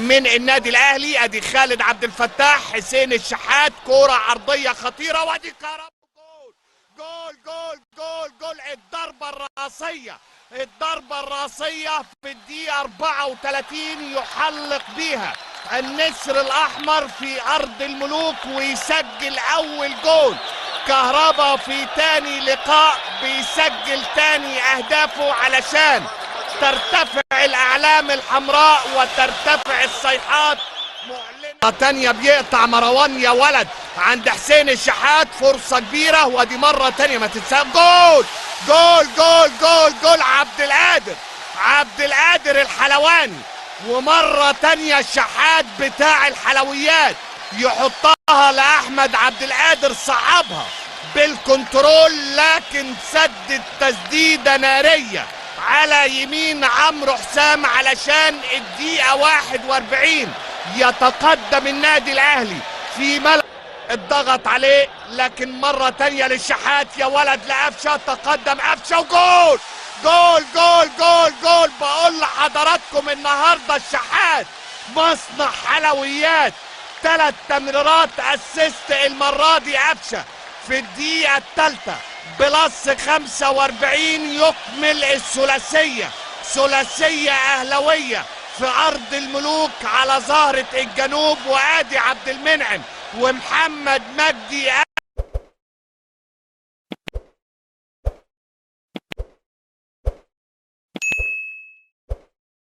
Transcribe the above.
من النادي الاهلي. ادي خالد عبد الفتاح، حسين الشحات، كوره عرضيه خطيره، وادي كهربا. جول جول جول جول. الضربه الراسيه في الدقيقه 34 يحلق بيها النسر الاحمر في ارض الملوك ويسجل اول جول. كهربا في تاني لقاء بيسجل تاني اهدافه علشان ترتفع الاعلام الحمراء وترتفع الصيحات معلنة. تانية بيقطع مروان يا ولد عند حسين الشحات، فرصة كبيرة، ودي مرة تانية ما تنساش. جول جول جول جول جول. عبد القادر الحلواني، ومرة تانية الشحات بتاع الحلويات يحطها لأحمد عبد القادر، صعبها بالكنترول لكن سدد تسديدة نارية على يمين عمرو حسام علشان الدقيقة 41 يتقدم النادي الأهلي في ملعب. الضغط عليه لكن مرة تانية للشحات يا ولد لقفشة، تقدم قفشة وجول جول جول جول جول. بقول لحضراتكم النهارده الشحات مصنع حلويات، 3 تمريرات اسيست المرة دي قفشة في الدقيقة الثالثة بلس 45 يكمل الثلاثية، ثلاثية أهلوية في أرض الملوك على زهرة الجنوب. وآدي عبد المنعم ومحمد مجدي